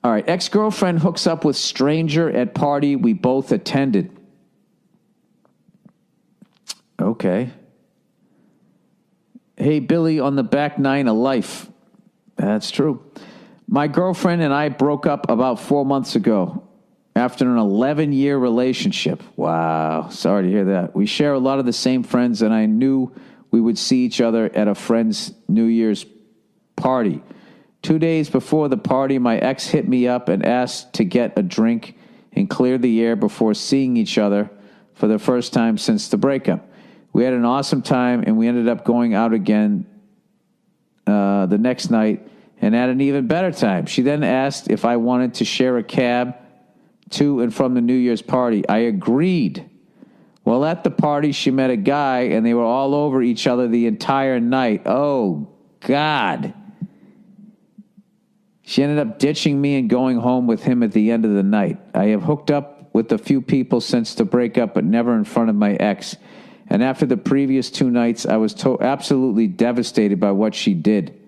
All right. Ex-girlfriend hooks up with stranger at party we both attended. Okay. Hey, Billy, on the back nine of life. That's true. My girlfriend and I broke up about 4 months ago after an 11-year relationship. Wow. Sorry to hear that. We share a lot of the same friends, and I knew we would see each other at a friend's New Year's party. 2 days before the party, my ex hit me up and asked to get a drink and clear the air before seeing each other for the first time since the breakup. We had an awesome time, and we ended up going out again the next night and had an even better time. She then asked if I wanted to share a cab to and from the New Year's party. I agreed. Well, at the party, she met a guy, and they were all over each other the entire night. Oh, God. She ended up ditching me and going home with him at the end of the night. I have hooked up with a few people since the breakup, but never in front of my ex. And after the previous 2 nights, I was absolutely devastated by what she did.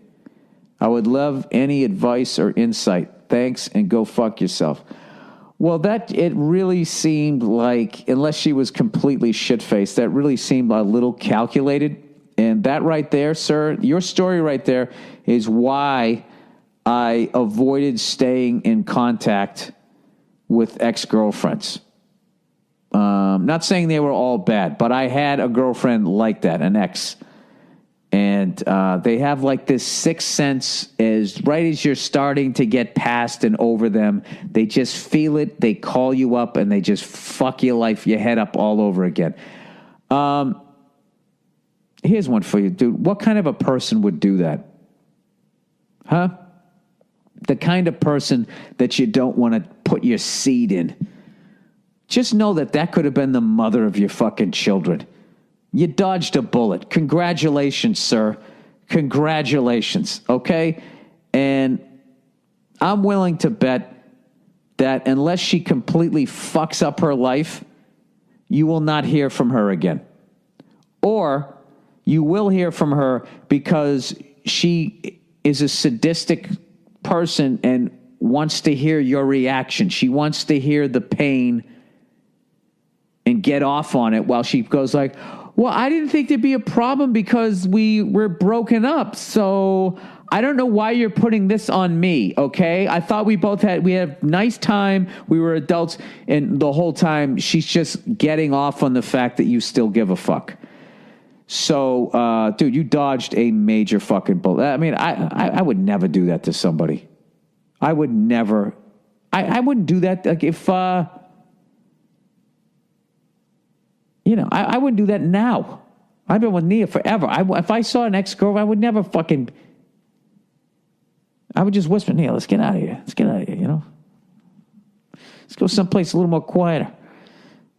I would love any advice or insight. Thanks, and go fuck yourself. Well, it really seemed like, unless she was completely shit-faced, that really seemed a little calculated. And that right there, sir, your story right there is why I avoided staying in contact with ex-girlfriends. Not saying they were all bad, but I had a girlfriend like that, an ex. And they have like this sixth sense right as you're starting to get past and over them, they just feel it, they call you up, and they just fuck your head up all over again. Here's one for you, dude. What kind of a person would do that? Huh? The kind of person that you don't want to put your seed in. Just know that could have been the mother of your fucking children. You dodged a bullet. Congratulations, sir. Congratulations, okay? And I'm willing to bet that unless she completely fucks up her life, you will not hear from her again. Or you will hear from her because she is a sadistic person and wants to hear your reaction. She wants to hear the pain and get off on it while she goes like, well, I didn't think there'd be a problem because we were broken up. So I don't know why you're putting this on me, okay? I thought we had a nice time. We were adults. And the whole time she's just getting off on the fact that you still give a fuck. So, dude, you dodged a major fucking bullet. I mean, I would never do that to somebody. I would never. I wouldn't do that. Like if, I wouldn't do that now. I've been with Nia forever. If I saw an ex-girl, I would never fucking... I would just whisper, Nia, let's get out of here. Let's get out of here, Let's go someplace a little more quieter.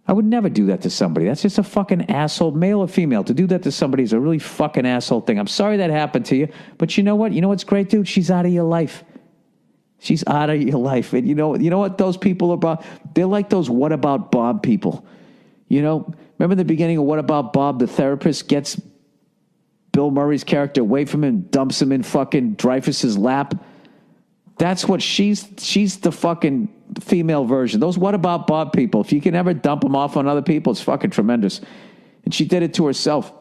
I would never do that to somebody. That's just a fucking asshole, male or female. To do that to somebody is a really fucking asshole thing. I'm sorry that happened to you, but you know what? You know what's great, dude? She's out of your life. She's out of your life. And you know what those people are about? They're like those what about Bob people. Remember the beginning of What About Bob? The therapist gets Bill Murray's character away from him and dumps him in fucking Dreyfus's lap. That's what she's the fucking female version. Those What About Bob people, if you can ever dump them off on other people, it's fucking tremendous. And she did it to herself.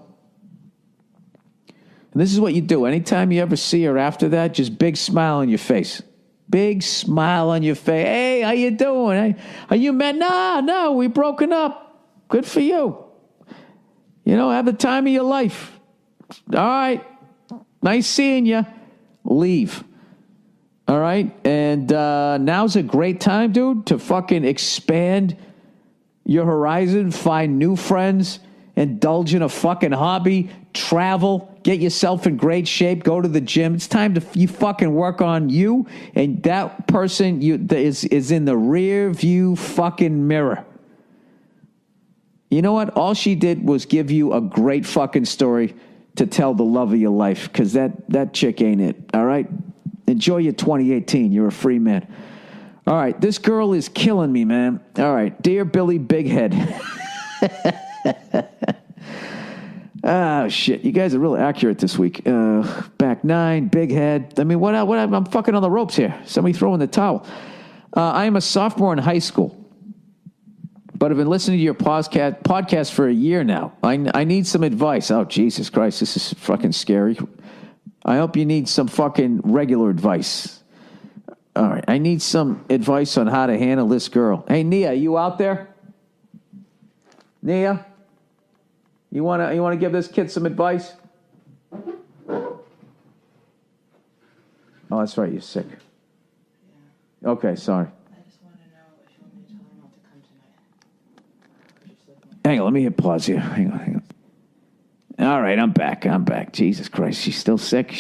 And this is what you do. Anytime you ever see her after that, just big smile on your face. Big smile on your face. Hey, how you doing? Hey, are you mad? No, we broken up. Good for you. Have the time of your life. All right. Nice seeing you. Leave. All right. And now's a great time, dude, to fucking expand your horizon, find new friends, indulge in a fucking hobby, travel, get yourself in great shape, go to the gym. It's time you fucking work on you, and that person is in the rear view fucking mirror. You know what? All she did was give you a great fucking story to tell the love of your life, because that chick ain't it, all right? Enjoy your 2018. You're a free man. All right, this girl is killing me, man. All right, dear Billy Big Head. Oh, shit. You guys are real accurate this week. Back 9, big head. I mean, what? I'm fucking on the ropes here. Somebody throw in the towel. I am a sophomore in high school, but I've been listening to your podcast for a year now. I need some advice. Oh, Jesus Christ. This is fucking scary. I hope you need some fucking regular advice. All right. I need some advice on how to handle this girl. Hey, Nia, you out there? Nia? You wanna give this kid some advice? Oh, that's right. You're sick. Yeah. Okay, sorry. I just want to know if you want me to tell her not to come tonight. Hang on, let me hit pause here. Hang on. All right, I'm back. Jesus Christ, she's still sick.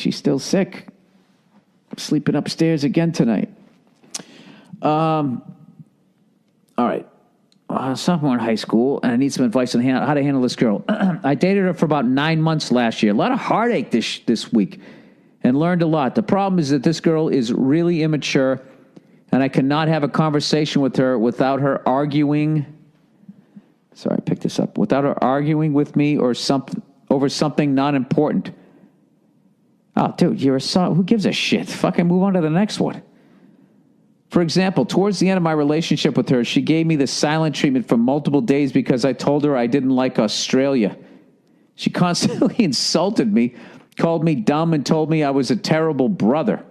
I'm sleeping upstairs again tonight. All right. Sophomore in high school, and I need some advice on how to handle this girl. I dated her for about 9 months last year. A lot of heartache this week, and learned a lot. The problem is that this girl is really immature, and I cannot have a conversation with her without her arguing. Sorry, I picked this up. Without her arguing with me or over something not important. Oh, dude, you're a son. Who gives a shit? Fucking move on to the next one. For example, towards the end of my relationship with her, she gave me the silent treatment for multiple days because I told her I didn't like Australia. She constantly insulted me, called me dumb, and told me I was a terrible brother.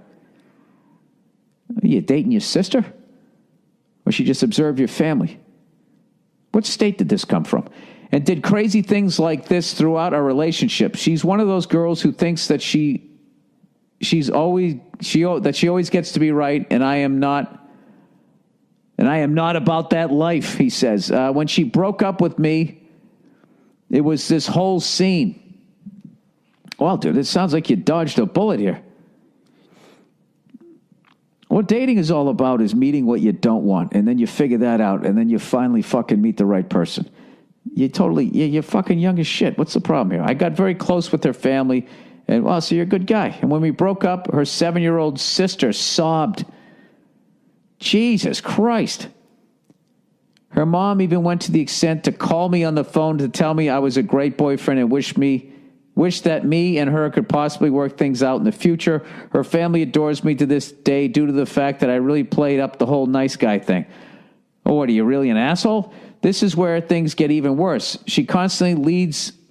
Are you dating your sister? Or she just observed your family? What state did this come from? And did crazy things like this throughout our relationship. She's one of those girls who thinks that she always gets to be right, and I am not about that life, he says. When she broke up with me, it was this whole scene. Well, dude, it sounds like you dodged a bullet here. What dating is all about is meeting what you don't want, and then you figure that out, and then you finally fucking meet the right person. You're fucking young as shit. What's the problem here? I got very close with her family, and, well, so you're a good guy. And when we broke up, her 7-year-old sister sobbed. Jesus Christ. Her mom even went to the extent to call me on the phone to tell me I was a great boyfriend and wish that me and her could possibly work things out in the future. Her family adores me to this day due to the fact that I really played up the whole nice guy thing. Oh, what, are you really an asshole? This is where things get even worse. She constantly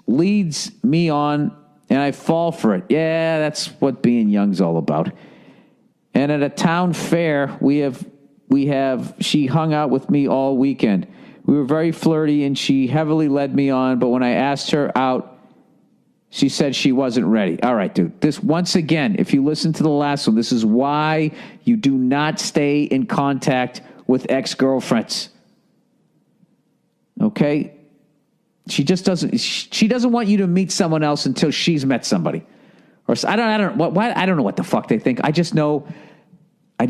leads me on, and I fall for it. Yeah, that's what being young's all about. And at a town fair, she hung out with me all weekend. We were very flirty, and she heavily led me on, but when I asked her out, she said she wasn't ready. All right, dude. This, once again, if you listen to the last one, this is why you do not stay in contact with ex-girlfriends. Okay? She doesn't want you to meet someone else until she's met somebody. Or I don't know what the fuck they think. I just know you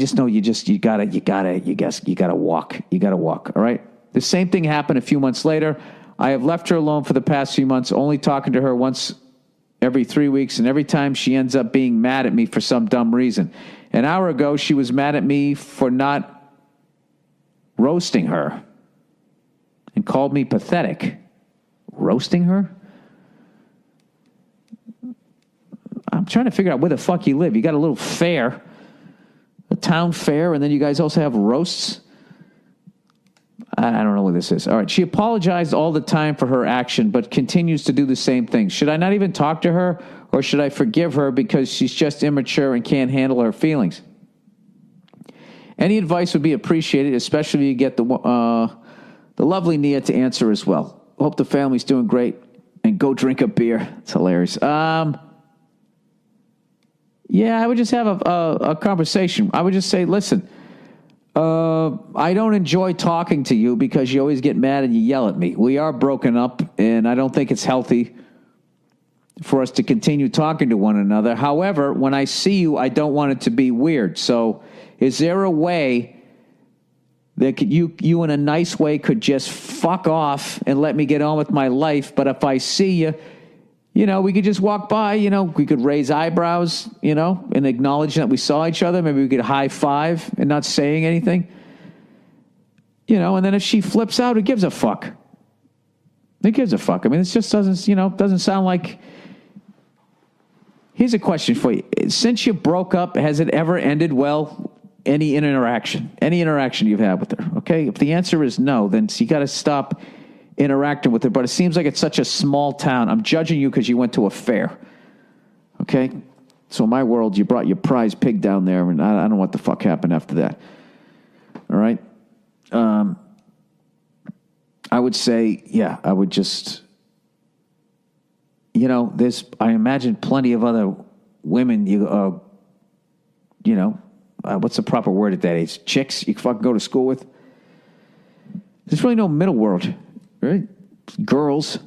gotta walk. You gotta walk. All right. The same thing happened a few months later. I have left her alone for the past few months, only talking to her once every 3 weeks, and every time she ends up being mad at me for some dumb reason. An hour ago, she was mad at me for not roasting her and called me pathetic. Roasting her? I'm trying to figure out where the fuck you live. You got a little fair, a town fair, and then you guys also have roasts. I don't know what this is. All right. She apologized all the time for her action, but continues to do the same thing. Should I not even talk to her, or should I forgive her because she's just immature and can't handle her feelings? Any advice would be appreciated, especially if you get the lovely Nia to answer as well. Hope the family's doing great, and go drink a beer. It's hilarious. Yeah, I would just have a conversation. I would just say, listen, I don't enjoy talking to you because you always get mad and you yell at me. We are broken up, and I don't think it's healthy for us to continue talking to one another. However, when I see you, I don't want it to be weird. So is there a way that you in a nice way could just fuck off and let me get on with my life? But if I see you, we could just walk by, we could raise eyebrows, and acknowledge that we saw each other. Maybe we could high five and not saying anything, and then if she flips out, who gives a fuck? Who gives a fuck? I mean, it just doesn't sound like... Here's a question for you. Since you broke up, has it ever ended well? Any interaction you've had with her, okay? If the answer is no, then you got to stop interacting with her. But it seems like it's such a small town. I'm judging you because you went to a fair, okay? So in my world, you brought your prize pig down there, and I don't know what the fuck happened after that. All right? I would say, yeah, I would just... I imagine plenty of other women, what's the proper word at that age? Chicks you fucking go to school with? There's really no middle world, right? Girls.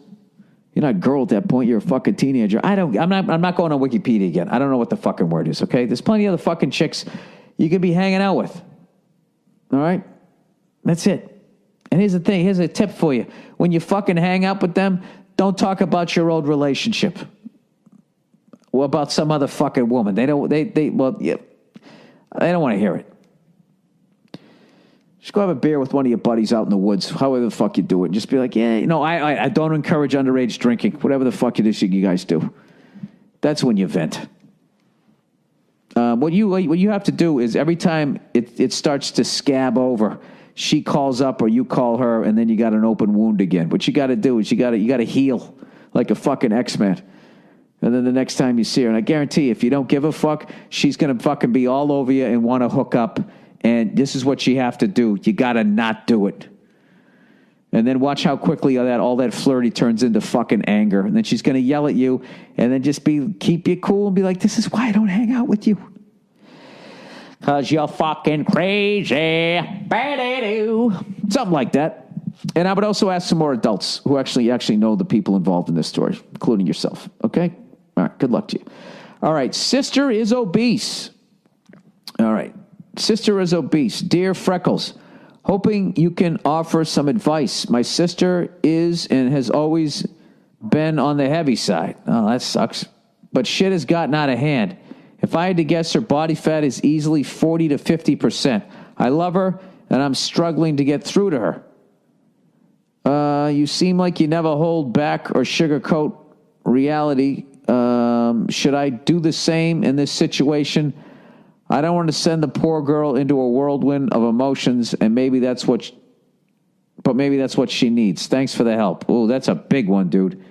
You're not a girl at that point. You're a fucking teenager. I'm not going on Wikipedia again. I don't know what the fucking word is, okay? There's plenty of other fucking chicks you could be hanging out with. All right? That's it. And here's the thing. Here's a tip for you. When you fucking hang out with them, don't talk about your old relationship or about some other fucking woman. They don't want to hear it. Just go have a beer with one of your buddies out in the woods, however the fuck you do it. Just be like, I don't encourage underage drinking, whatever the fuck it is you guys do. That's when you vent. What you have to do is every time it starts to scab over, she calls up or you call her, and then you got an open wound again. What you got to do is you got to heal like a fucking X-Man. And then the next time you see her, and I guarantee if you don't give a fuck, she's going to fucking be all over you and want to hook up. And this is what you have to do. You got to not do it. And then watch how quickly all that flirty turns into fucking anger. And then she's going to yell at you and then just keep you cool and be like, this is why I don't hang out with you. Because you're fucking crazy. Something like that. And I would also ask some more adults who actually know the people involved in this story, including yourself. Okay? All right. Good luck to you. All right. Sister is obese. All right. Sister is obese. Dear Freckles, hoping you can offer some advice. My sister is and has always been on the heavy side. Oh, that sucks. But shit has gotten out of hand. If I had to guess, her body fat is easily 40 to 50%. I love her, and I'm struggling to get through to her. You seem like you never hold back or sugarcoat reality. Should I do the same in this situation? I don't want to send the poor girl into a whirlwind of emotions, and maybe that's what she needs. Thanks for the help. Oh, that's a big one, dude.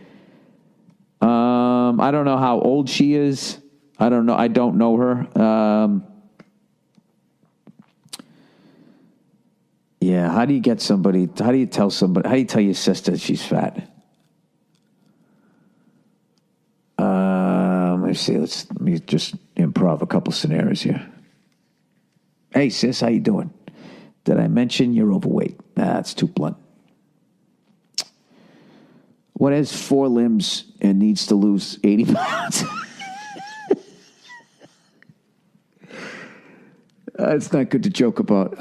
I don't know how old she is. I don't know. I don't know her. Yeah. How do you tell your sister that she's fat? Let me see. Let me just improv a couple scenarios here. Hey, sis, how you doing? Did I mention you're overweight? That's too blunt. What has 4 limbs and needs to lose 80 pounds? It's not good to joke about.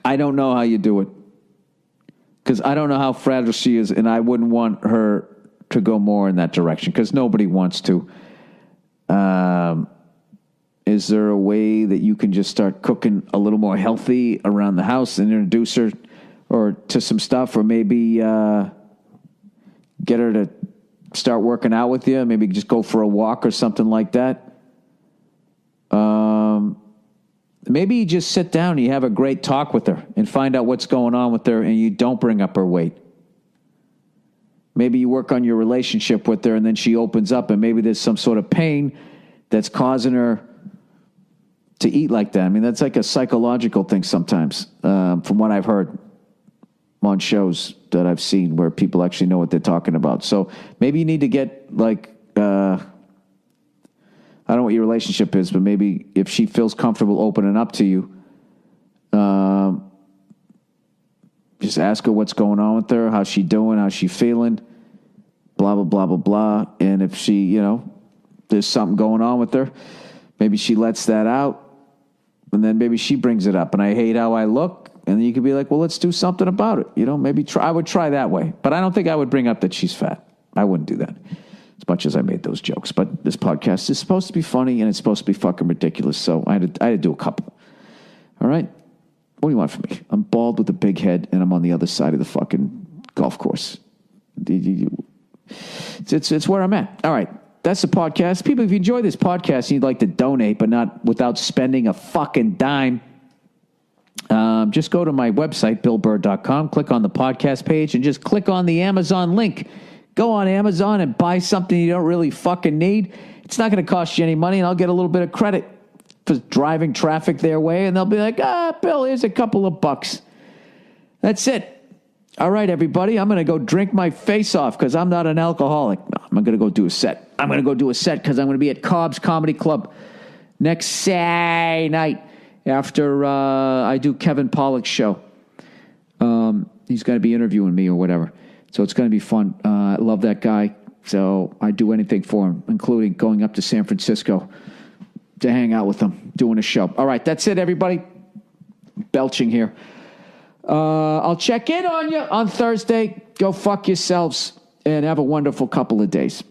I don't know how you do it. Because I don't know how fragile she is, and I wouldn't want her to go more in that direction, because nobody wants to. Is there a way that you can just start cooking a little more healthy around the house and introduce her or to some stuff, or maybe get her to start working out with you? Maybe just go for a walk or something like that. Maybe you just sit down and you have a great talk with her and find out what's going on with her, and you don't bring up her weight. Maybe you work on your relationship with her, and then she opens up, and maybe there's some sort of pain that's causing her to eat like that. I mean, that's like a psychological thing sometimes, from what I've heard on shows that I've seen where people actually know what they're talking about. So maybe you need to get I don't know what your relationship is, but maybe if she feels comfortable opening up to you, just ask her what's going on with her, how's she doing, how's she feeling, blah, blah, blah, blah, blah. And if she, there's something going on with her, maybe she lets that out, and then maybe she brings it up. And I hate how I look. And then you could be like, well, let's do something about it. Maybe I would try that way. But I don't think I would bring up that she's fat. I wouldn't do that. As much as I made those jokes. But this podcast is supposed to be funny, and it's supposed to be fucking ridiculous. So I had to do a couple. All right? What do you want from me? I'm bald with a big head, and I'm on the other side of the fucking golf course. It's where I'm at. All right. That's the podcast. People, if you enjoy this podcast and you'd like to donate, but not without spending a fucking dime, just go to my website, billburr.com, click on the podcast page, and just click on the Amazon link. Go on Amazon and buy something you don't really fucking need. It's not going to cost you any money, and I'll get a little bit of credit for driving traffic their way, and they'll be like, Bill, here's a couple of bucks. That's it. All right, everybody, I'm going to go drink my face off because I'm not an alcoholic. No, I'm going to go do a set. I'm going to go do a set because I'm going to be at Cobb's Comedy Club next Saturday night after I do Kevin Pollak's show. He's going to be interviewing me or whatever. So it's going to be fun. I love that guy. So I do anything for him, including going up to San Francisco to hang out with him, doing a show. All right, that's it, everybody. Belching here. I'll check in on you on Thursday. Go fuck yourselves and have a wonderful couple of days.